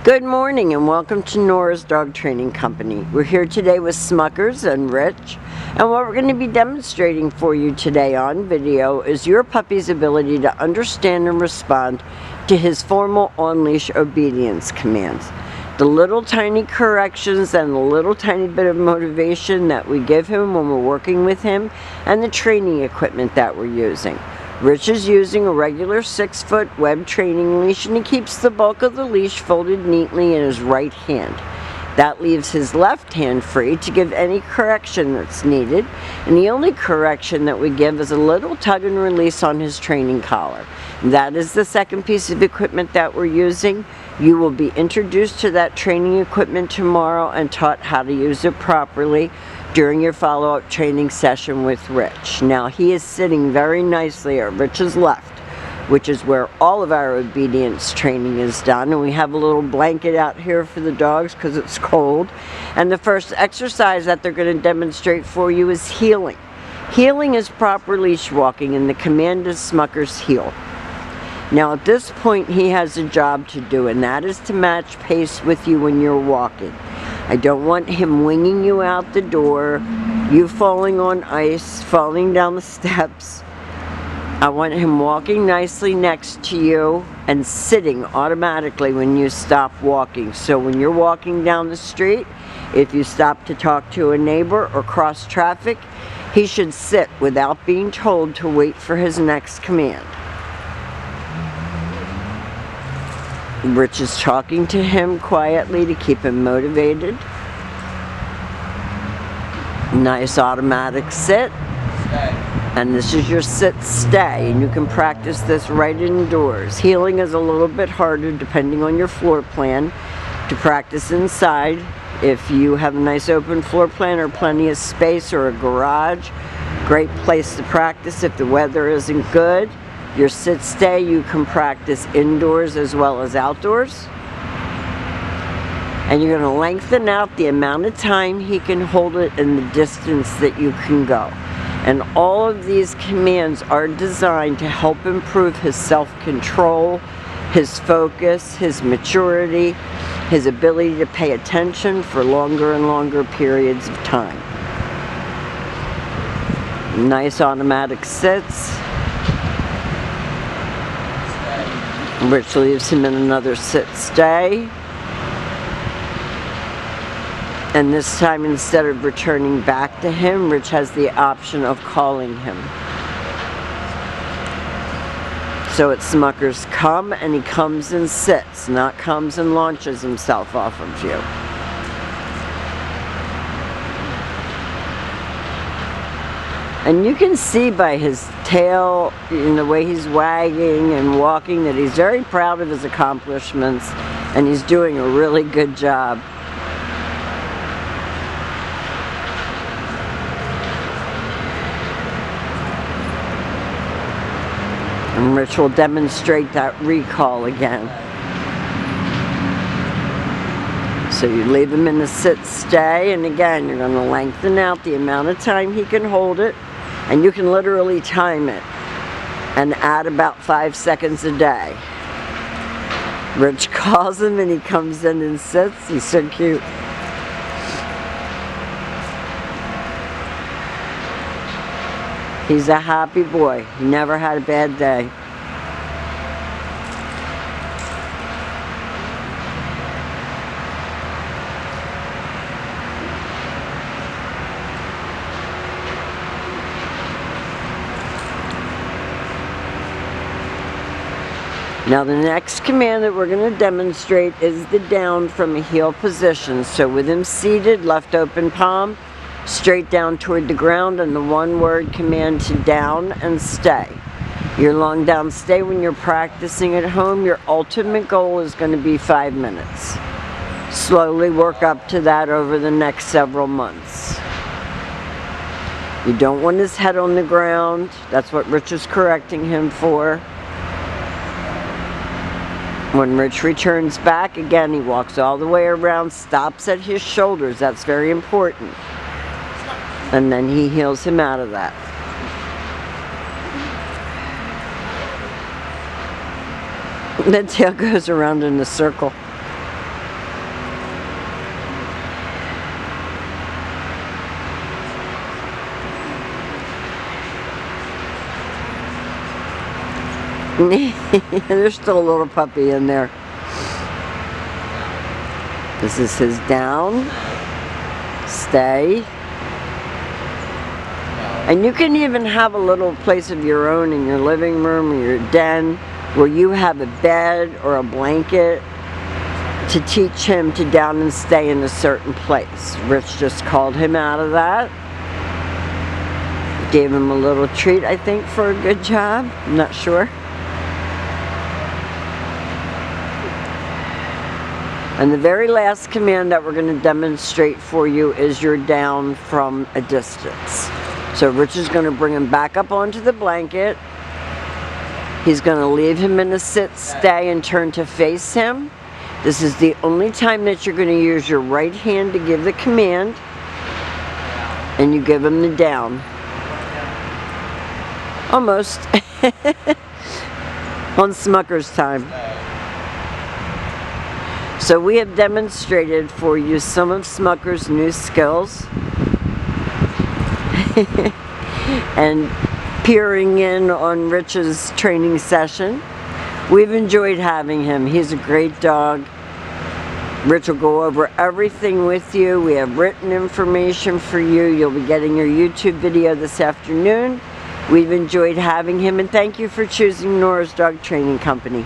Good morning and welcome to Nora's Dog Training Company. We're here today with Smuckers and Rich, and what we're going to be demonstrating for you today on video is your puppy's ability to understand and respond to his formal on-leash obedience commands. The little tiny corrections and the little tiny bit of motivation that we give him when we're working with him, and the training equipment that we're using. Rich is using a regular 6-foot web training leash, and he keeps the bulk of the leash folded neatly in his right hand. That leaves his left hand free to give any correction that's needed, and the only correction that we give is a little tug and release on his training collar. That is the second piece of equipment that we're using. You will be introduced to that training equipment tomorrow and taught how to use it properly during your follow-up training session with Rich. Now, he is sitting very nicely at Rich's left, which is where all of our obedience training is done, and we have a little blanket out here for the dogs because it's cold. And the first exercise that they're going to demonstrate for you is heeling. Heeling is proper leash walking, and the command is Smuckers heel. Now, at this point, he has a job to do, and that is to match pace with you when you're walking. I don't want him winging you out the door, you falling on ice, falling down the steps. I want him walking nicely next to you and sitting automatically when you stop walking. So when you're walking down the street, if you stop to talk to a neighbor or cross traffic, he should sit without being told to wait for his next command. Rich is talking to him quietly to keep him motivated. Nice automatic sit. And this is your sit stay, and you can practice this right indoors. Heeling is a little bit harder depending on your floor plan to practice inside. If you have a nice open floor plan or plenty of space or a garage, great place to practice. If the weather isn't good, your sit stay you can practice indoors as well as outdoors. And you're going to lengthen out the amount of time he can hold it and the distance that you can go. And all of these commands are designed to help improve his self-control, his focus, his maturity, his ability to pay attention for longer and longer periods of time. Nice automatic sits. Rich leaves him in another sit stay. And this time, instead of returning back to him, Rich has the option of calling him. So it's Smuckers come, and he comes and sits, not comes and launches himself off of you. And you can see by his tail, in the way he's wagging and walking, that he's very proud of his accomplishments, and he's doing a really good job. And Rich will demonstrate that recall again. So you leave him in the sit stay, and again, you're going to lengthen out the amount of time he can hold it. And you can literally time it and add about 5 seconds a day. Rich calls him and he comes in and sits. He's so cute. He's a happy boy. He never had a bad day. Now the next command that we're going to demonstrate is the down from a heel position. So with him seated, left open palm, straight down toward the ground, and the one-word command to down and stay. Your long down stay when you're practicing at home, your ultimate goal is going to be 5 minutes. Slowly work up to that over the next several months. You don't want his head on the ground. That's what Rich is correcting him for. When Rich returns back, again, he walks all the way around, stops at his shoulders. That's very important. And then he heels him out of that. The tail goes around in a circle. There's still a little puppy in there. This is his down, stay. And you can even have a little place of your own in your living room or your den where you have a bed or a blanket to teach him to down and stay in a certain place. Rich just called him out of that. Gave him a little treat, I think, for a good job. I'm not sure. And the very last command that we're going to demonstrate for you is your down from a distance. So Rich is going to bring him back up onto the blanket. He's going to leave him in a sit, stay, and turn to face him. This is the only time that you're going to use your right hand to give the command. And you give him the down. Almost. On Smuckers time. So we have demonstrated for you some of Smuckers' new skills. And peering in on Rich's training session. We've enjoyed having him. He's a great dog. Rich will go over everything with you. We have written information for you. You'll be getting your YouTube video this afternoon. We've enjoyed having him, and thank you for choosing Nora's Dog Training Company.